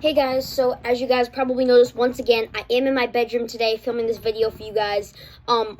Hey guys, so as you guys probably noticed, once again, I am in my bedroom today filming this video for you guys.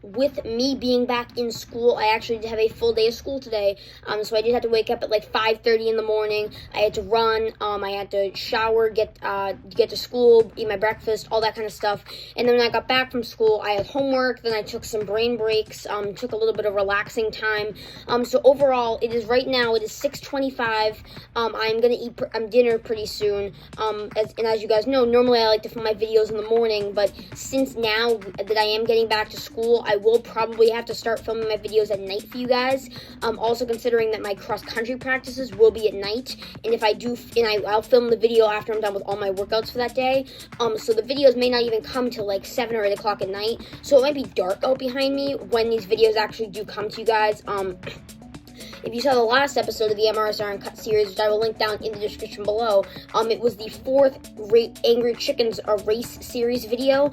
With me being back in school, I actually did have a full day of school today. So I did have to wake up at like 5:30 in the morning. I had to run, I had to shower, get to school, eat my breakfast, all that kind of stuff. And then when I got back from school, I had homework, then I took some brain breaks, took a little bit of relaxing time. So overall, it is 6:25. I'm gonna eat dinner pretty soon. As you guys know, normally I like to film my videos in the morning, but since now that I am getting back to school, I will probably have to start filming my videos at night for you guys. Also considering that my cross-country practices will be at night, and if I do, I'll film the video after I'm done with all my workouts for that day. So the videos may not even come till like 7 or 8 o'clock at night, so it might be dark out behind me when these videos actually do come to you guys. If you saw the last episode of the MRSR UNCUT series, which I will link down in the description below, it was the 4th Angry Chickens race series video.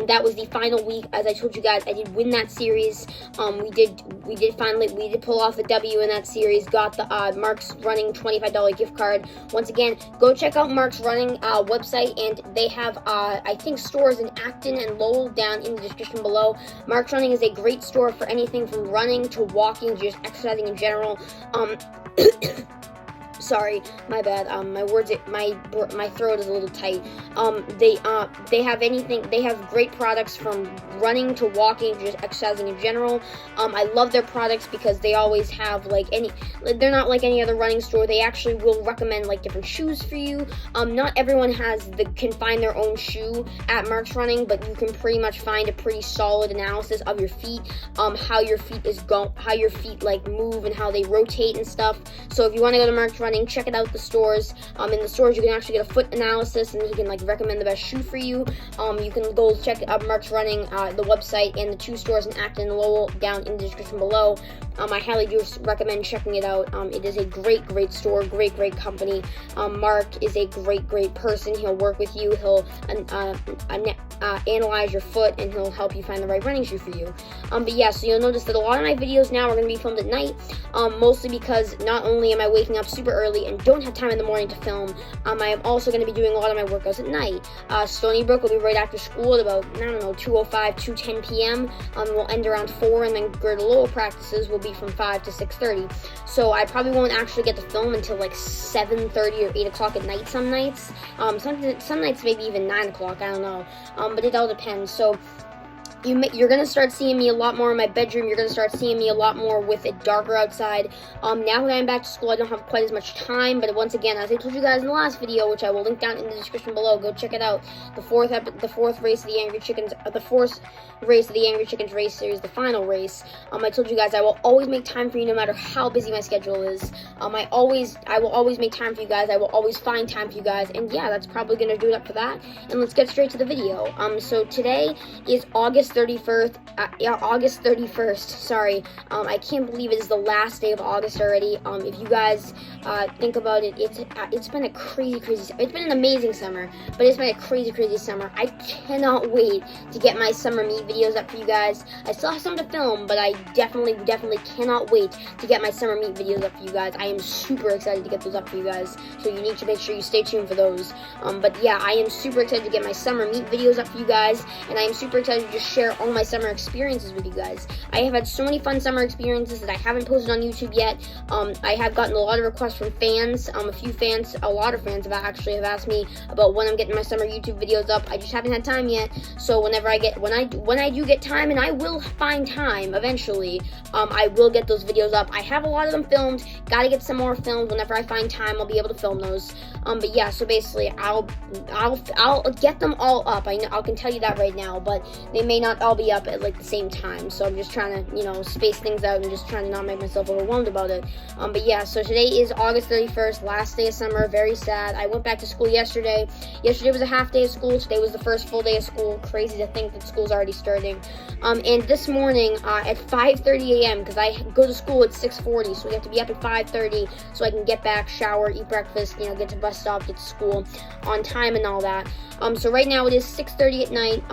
That was the final week. As I told you guys, I did win that series. We did pull off a W in that series. Got the Mark's Running $25 gift card. Once again, go check out Mark's Running website, and they have I think stores in Acton and Lowell down in the description below. Mark's Running is a great store for anything from running to walking to just exercising in general. Sorry, my bad. My throat is a little tight. They have anything. They have great products from running to walking to just exercising in general. I love their products because they always have they're not like any other running store. They actually will recommend like different shoes for you. Not everyone can find their own shoe at Mark's Running, but you can pretty much find a pretty solid analysis of your feet, how your feet like move and how they rotate and stuff. So if you want to go to Mark's Running, check it out. The stores. In the stores, you can actually get a foot analysis, and he can like recommend the best shoe for you. You can go check out Mark's Running, the website, and the 2 stores in Acton and Lowell down in the description below. I highly do recommend checking it out. It is a great store, great company. Mark is a great person. He'll work with you. He'll analyze your foot, and he'll help you find the right running shoe for you. But yeah, so you'll notice that a lot of my videos now are going to be filmed at night, mostly because not only am I waking up super early and don't have time in the morning to film, I am also going to be doing a lot of my workouts at night. Stony Brook will be right after school at about, 2:05, 2:10 p.m. We'll end around 4, and then Gerda Lowell practices will be from 5 to 6:30. So I probably won't actually get to film until like 7:30 or 8 o'clock at night some nights. Some nights maybe even 9 o'clock, I don't know. But it all depends. So you're going to start seeing me a lot more in my bedroom. You're going to start seeing me a lot more with it darker outside. Now that I'm back to school, I don't have quite as much time, but once again, as I told you guys in the last video, which I will link down in the description below, go check it out. The fourth race of the Angry Chickens, the 4th race of the Angry Chickens race series, the final race. I told you guys I will always make time for you no matter how busy my schedule is. I will always make time for you guys. I will always find time for you guys. And yeah, that's probably going to do it up for that. And let's get straight to the video. So today is August 31st, sorry. I can't believe it is the last day of August already. If you guys think about it, it's been a crazy it's been an amazing summer, but it's been a crazy summer. I cannot wait to get my summer meet videos up for you guys. I still have some to film, but I definitely cannot wait to get my summer meet videos up for you guys. I am super excited to get those up for you guys, so you need to make sure you stay tuned for those. But yeah, I am super excited to get my summer meet videos up for you guys, and I am super excited to just share all my summer experiences with you guys. I have had so many fun summer experiences that I haven't posted on YouTube yet. I have gotten a lot of requests from fans. A lot of fans have asked me about when I'm getting my summer YouTube videos up. I just haven't had time yet. So when I do get time, and I will find time eventually, I will get those videos up. I have a lot of them filmed. Gotta get some more filmed. Whenever I find time, I'll be able to film those. But yeah, so basically, I'll get them all up. I can tell you that right now, but they may not all be up at like the same time. So I'm just trying to, space things out and just trying to not make myself overwhelmed about it. But yeah, so today is August 31st, last day of summer. Very sad. I went back to school yesterday. Yesterday was a half day of school. Today was the first full day of school. Crazy to think that school's already starting. And this morning at 5:30 a.m., because I go to school at 6:40, so we have to be up at 5:30 so I can get back, shower, eat breakfast, get to bus stop, get to school on time and all that. So right now it is 6:30 at night.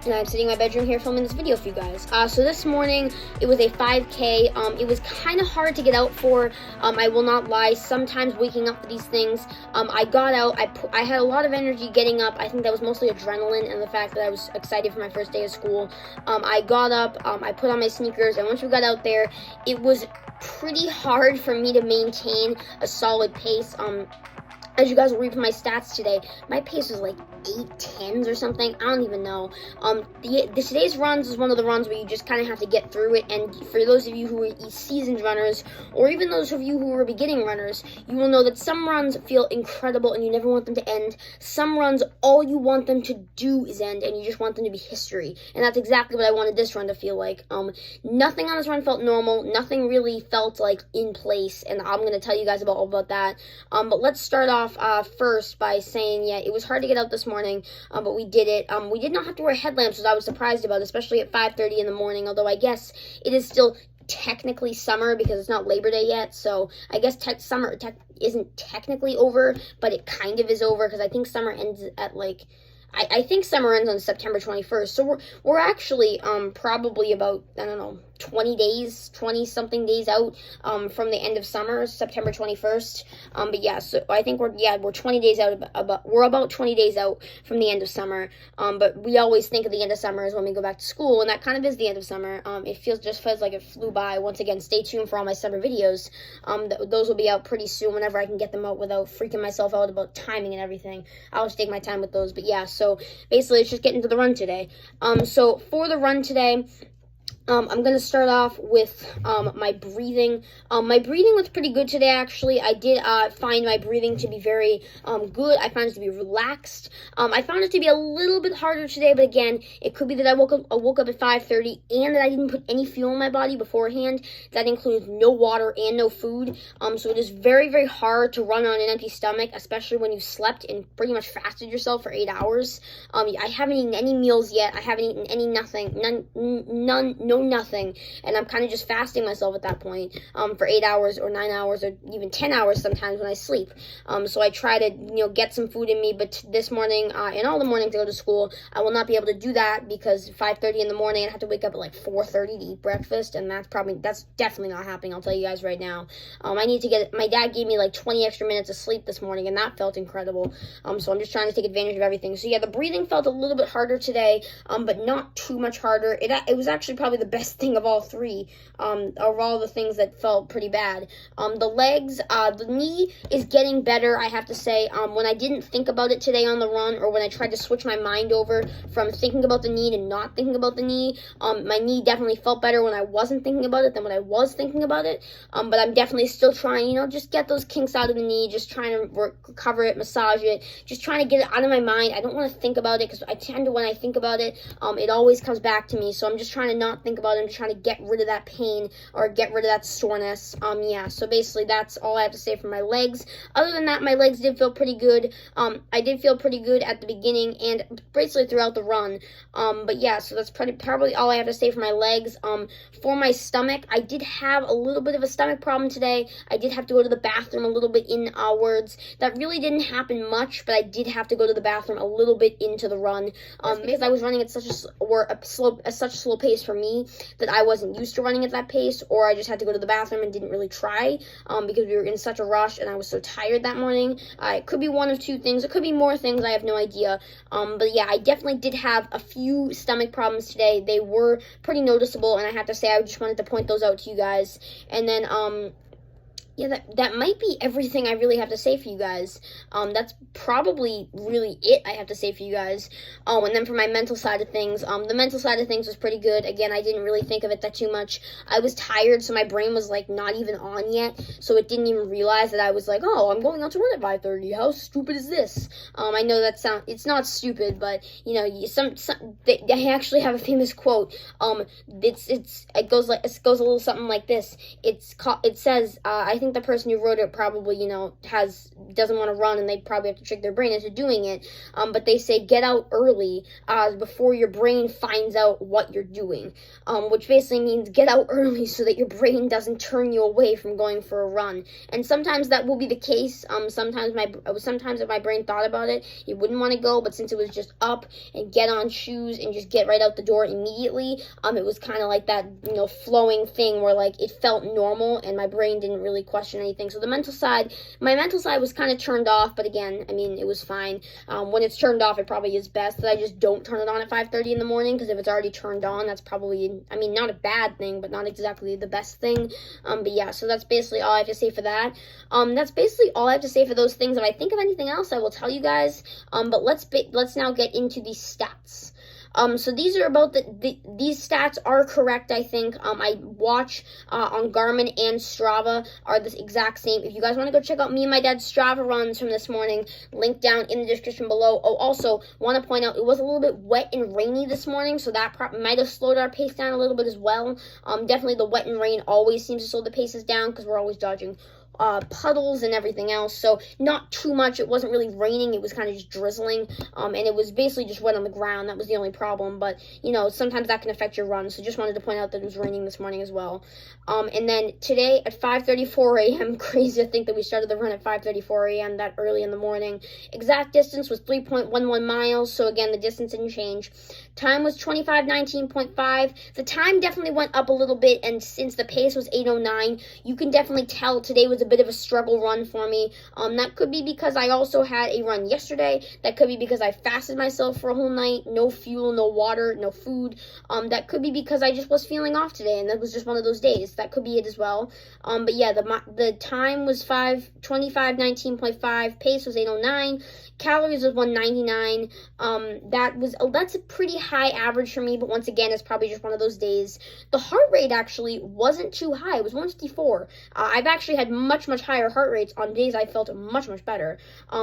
and I'm sitting in my bedroom here filming this video for you guys. So this morning, it was a 5K. It was kind of hard to get out for. I will not lie. Sometimes waking up for these things, I got out. I had a lot of energy getting up. I think that was mostly adrenaline and the fact that I was excited for my first day of school. I got up. I put on my sneakers, and once we got out there, it was pretty hard for me to maintain a solid pace. As you guys will read from my stats today, my pace was like 8:10s or something. I don't even know. Today's runs is one of the runs where you just kind of have to get through it. And for those of you who are seasoned runners, or even those of you who are beginning runners, you will know that some runs feel incredible and you never want them to end. Some runs, all you want them to do is end, and you just want them to be history. And that's exactly what I wanted this run to feel like. Nothing on this run felt normal. Nothing really felt like in place, and I'm going to tell you guys all about that. But let's start off first by saying, yeah, it was hard to get out this morning, but we did it. We did not have to wear headlamps, which I was surprised about, especially at 5:30 in the morning, although I guess it is still technically summer because it's not Labor Day yet, so I guess summer isn't technically over, but it kind of is over because I think summer ends at like, I think summer ends on September 21st, so we're actually probably about, I don't know, 20-something days out from the end of summer, September 21st. But yeah, so I think we're 20 days out, we're about 20 days out from the end of summer. But we always think of the end of summer as when we go back to school, and that kind of is the end of summer. It just feels like it flew by. Once again, stay tuned for all my summer videos. Those will be out pretty soon whenever I can get them out without freaking myself out about timing and everything. I'll just take my time with those. But yeah, so basically let's just get into the run today. So for the run today, I'm going to start off with my breathing. My breathing was pretty good today, actually. I did find my breathing to be very good. I found it to be relaxed. I found it to be a little bit harder today, but again, it could be that I woke up at 5:30 and that I didn't put any fuel in my body beforehand. That includes no water and no food. So it is very, very hard to run on an empty stomach, especially when you've slept and pretty much fasted yourself for 8 hours. I haven't eaten any meals yet. I haven't eaten any nothing. Nothing, and I'm kind of just fasting myself at that point for 8 hours or 9 hours or even 10 hours sometimes when I sleep. So I try to get some food in me, but this morning and all the morning to go to school, I will not be able to do that because 5:30 in the morning I have to wake up at like 4:30 to eat breakfast, and that's definitely not happening. I'll tell you guys right now. I need to get my dad gave me like 20 extra minutes of sleep this morning, and that felt incredible. So I'm just trying to take advantage of everything. So yeah, the breathing felt a little bit harder today, but not too much harder. It was actually probably the best thing of all three, of all the things that felt pretty bad. The legs, the knee is getting better, I have to say. When I didn't think about it today on the run, or when I tried to switch my mind over from thinking about the knee to not thinking about the knee, my knee definitely felt better when I wasn't thinking about it than when I was thinking about it. But I'm definitely still trying, just get those kinks out of the knee, just trying to recover it, massage it, just trying to get it out of my mind. I don't want to think about it because I tend to, when I think about it, it always comes back to me. So I'm just trying to not think about it. I'm just trying to get rid of that pain or get rid of that soreness. Yeah, so basically that's all I have to say for my legs. Other than that, my legs did feel pretty good. I did feel pretty good at the beginning and basically throughout the run. But yeah, so that's probably all I have to say for my legs. For my stomach, I did have a little bit of a stomach problem today. I did have to go to the bathroom a little bit inwards. That really didn't happen much, but I did have to go to the bathroom a little bit into the run because I was running at such a slow pace for me that I wasn't used to running at that pace, or I just had to go to the bathroom and didn't really try because we were in such a rush and I was so tired that morning. It could be one of two things. It could be more things. I have no idea. But yeah, I definitely did have a few stomach problems today. They were pretty noticeable, and I have to say I just wanted to point those out to you guys. And then yeah, that might be everything I really have to say for you guys. That's probably really it I have to say for you guys. And then for my mental side of things, the mental side of things was pretty good. Again, I didn't really think of it that too much. I was tired, so my brain was like not even on yet, so it didn't even realize that I was like, oh, I'm going out to run at 5:30. How stupid is this? I know it's not stupid, but they actually have a famous quote. It goes a little something like this. It says, I think the person who wrote it probably, you know, doesn't want to run, and they probably have to trick their brain into doing it. But they say get out early before your brain finds out what you're doing, which basically means get out early so that your brain doesn't turn you away from going for a run. And sometimes that will be the case. Sometimes if my brain thought about it, it wouldn't want to go, but since it was just up and get on shoes and just get right out the door immediately, it was kind of like that, you know, flowing thing where like it felt normal and my brain didn't really question anything. So my mental side was kind of turned off, but again, I mean, it was fine. When it's turned off, it probably is best that I just don't turn it on at 5:30 in the morning, because if it's already turned on, that's probably, I mean, not a bad thing, but not exactly the best thing. But yeah, so that's basically all I have to say for that. That's basically all I have to say for those things. If I think of anything else, I will tell you guys. But let's now get into the stats. So these are about these stats are correct, I think. I watch on Garmin and Strava are the exact same. If you guys want to go check out me and my dad's Strava runs from this morning, link down in the description below. Oh, also want to point out it was a little bit wet and rainy this morning, so that might have slowed our pace down a little bit as well. Definitely the wet and rain always seems to slow the paces down because we're always dodging puddles and everything else, so not too much. It wasn't really raining, it was kind of just drizzling, and it was basically just wet on the ground. That was the only problem, but you know, sometimes that can affect your run, so just wanted to point out that it was raining this morning as well. And then today at 5:34 a.m., crazy to think that we started the run at 5:34 a.m. that early in the morning. Exact distance was 3.11 miles, so again, the distance didn't change. Time was 25:19.5. The time definitely went up a little bit, and since the pace was 8:09, you can definitely tell today was a bit of a struggle run for me. That could be because I also had a run yesterday. That could be because I fasted myself for a whole night, no fuel, no water, no food. That could be because I just was feeling off today, and that was just one of those days. That could be it as well. But yeah, the time was 25:19.5. Pace was 8:09. Calories was 199. That's a pretty high average for me, but once again, it's probably just one of those days. The heart rate actually wasn't too high. It was 154. I've actually had much higher heart rates on days I felt much better.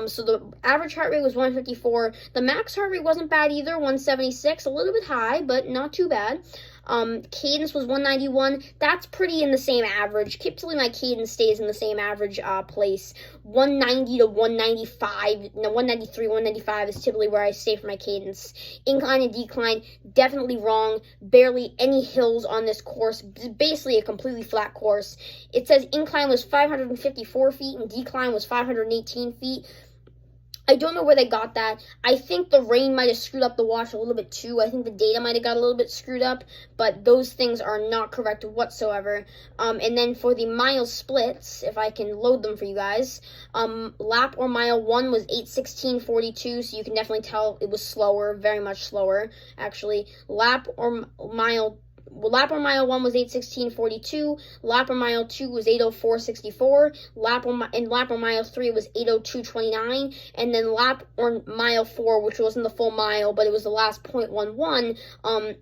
So the average heart rate was 154. The max heart rate wasn't bad either, 176, a little bit high, but not too bad. Cadence was 191. That's pretty in the same average. Typically my cadence stays in the same average place. 190 to 195, no, 193, 195 is typically where I stay for my cadence. Incline and decline, definitely wrong. Barely any hills on this course. Basically a completely flat course. It says incline was 554 feet and decline was 518 feet. I don't know where they got that. I think the rain might have screwed up the watch a little bit too. I think the data might have got a little bit screwed up, but those things are not correct whatsoever. And then for the mile splits, if I can load them for you guys, lap or mile 1 was 8:16:42, so you can definitely tell it was slower, very much slower, actually. Lap or mile 1 was 8:16:42. Lap or mile 2 was 8:04:64. Lap or mile 3 was 8:02:29. And then lap or mile 4, which wasn't the full mile, but it was the last 0.11,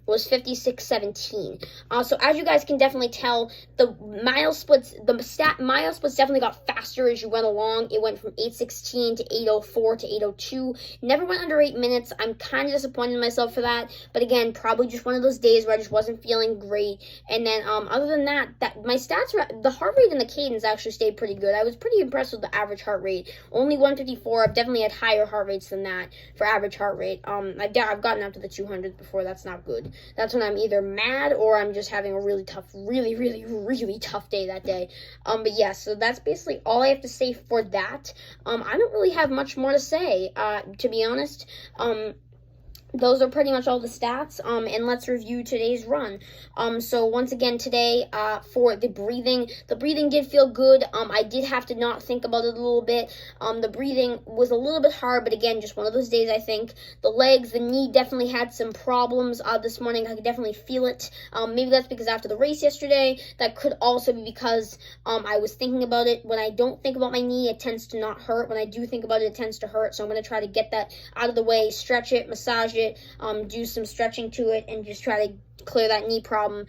was 56:17. So as you guys can definitely tell, the mile splits definitely got faster as you went along. It went from 8:16 to 8:04 to 8:02. Never went under 8 minutes. I'm kind of disappointed in myself for that, but again, probably just one of those days where I just wasn't feeling great. And then other than that, my stats were, the heart rate and the cadence actually stayed pretty good. I was pretty impressed with the average heart rate. Only 154. I've definitely had higher heart rates than that for average heart rate. I've gotten up to the 200s before. That's not good. That's when I'm either mad or I'm just having a really tough, really tough day that day. But yeah, so that's basically all I have to say for that. I don't really have much more to say, to be honest. Those are pretty much all the stats, and let's review today's run. So once again today, for the breathing did feel good. I did have to not think about it a little bit. The breathing was a little bit hard, but again, just one of those days, I think. The legs, the knee definitely had some problems this morning. I could definitely feel it. Maybe that's because after the race yesterday. That could also be because I was thinking about it. When I don't think about my knee, it tends to not hurt. When I do think about it, it tends to hurt. So I'm going to try to get that out of the way, stretch it, massage it, do some stretching to it, and just try to clear that knee problem.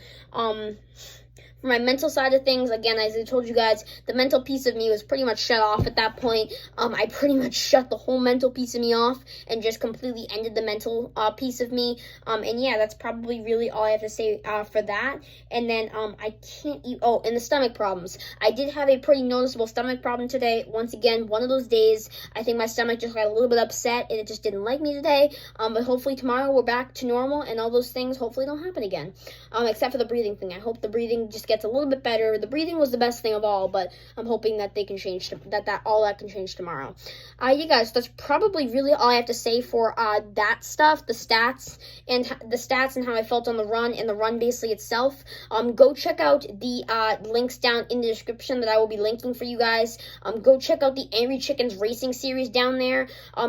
for my mental side of things, again, as I told you guys, the mental piece of me was pretty much shut off at that point. I pretty much shut the whole mental piece of me off and just completely ended the mental piece of me. And yeah, that's probably really all I have to say for that. And then I can't eat. Oh, and the stomach problems. I did have a pretty noticeable stomach problem today. Once again, one of those days, I think my stomach just got a little bit upset and it just didn't like me today. But hopefully tomorrow we're back to normal and all those things hopefully don't happen again. Except for the breathing thing. I hope the breathing just gets a little bit better. The breathing was the best thing of all, but I'm hoping that they can change all that can change tomorrow. You guys, that's probably really all I have to say for that stuff, the stats and how I felt on the run and the run basically itself. Go check out the links down in the description that I will be linking for you guys. Go check out the Angry Chickens Racing Series down there.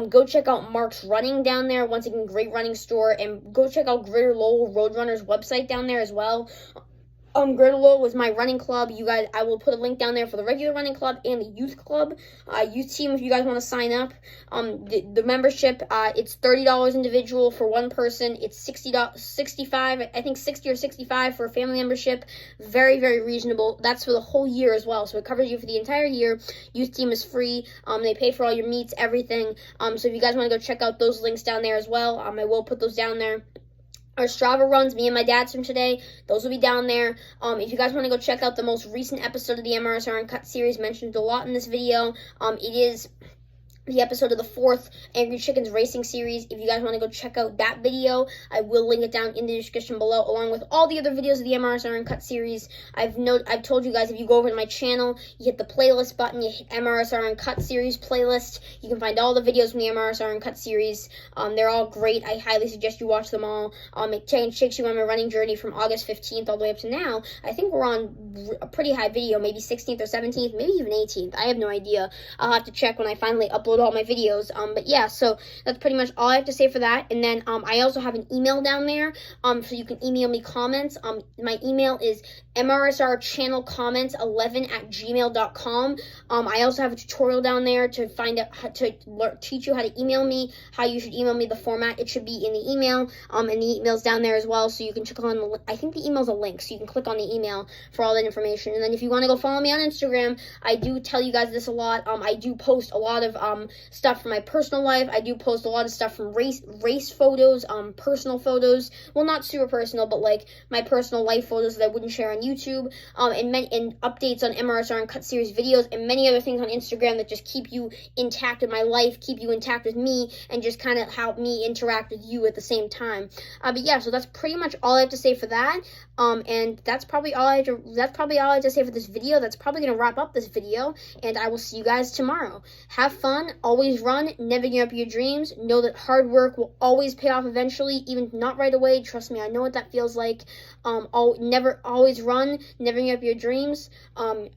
Go check out Mark's Running down there. Once again, great running store. And go check out Greater Lowell Roadrunners website down there as well. Greater Lowell was my running club. You guys, I will put a link down there for the regular running club and the youth club, youth team if you guys want to sign up. The membership, it's $30 individual for one person. It's $65, I think 60 or 65 for a family membership. Very, very reasonable. That's for the whole year as well, so it covers you for the entire year. Youth team is free. They pay for all your meets, everything. So if you guys want to go check out those links down there as well, I will put those down there. Our Strava runs, me and my dad's from today, those will be down there. If you guys want to go check out the most recent episode of the MRSR Uncut series, mentioned a lot in this video, it is the episode of the 4th Angry Chickens Racing Series. If you guys want to go check out that video, I will link it down in the description below, along with all the other videos of the MRSR Uncut series. I've told you guys, if you go over to my channel, you hit the playlist button, you hit MRSR Uncut series playlist. You can find all the videos from the MRSR Uncut series. They're all great. I highly suggest you watch them all. It takes you on my running journey from August 15th all the way up to now. I think we're on a pretty high video, maybe 16th or 17th, maybe even 18th. I have no idea. I'll have to check when I finally upload all my videos. But yeah, so that's pretty much all I have to say for that. And then I also have an email down there, so you can email me comments. My email is mrsrchannelcomments11@gmail.com. I also have a tutorial down there to find out how to teach you how to email me, how you should email me, the format. It should be in the email, and the email's down there as well, so you can click on I think the email's a link, so you can click on the email for all that information. And then if you want to go follow me on Instagram, I do tell you guys this a lot. I do post a lot of stuff from my personal life. I do post a lot of stuff from race photos, personal photos. Well, not super personal, but like my personal life photos that I wouldn't share on YouTube, and updates on MRSR Uncut series videos, and many other things on Instagram that just keep you intact with my life, keep you intact with me, and just kind of help me interact with you at the same time. But yeah, so that's pretty much all I have to say for that. And that's probably all I have to say for this video. That's probably gonna wrap up this video, and I will see you guys tomorrow. Have fun, always run, never give up your dreams. Know that hard work will always pay off eventually, even if not right away. Trust me, I know what that feels like. Always run, never give up your dreams.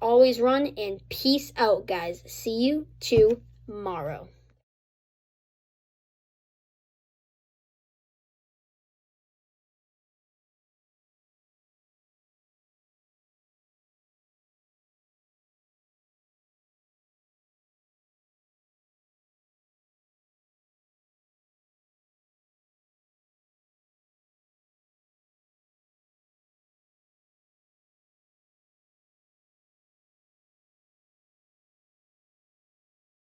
Always run, and peace out, guys. See you tomorrow.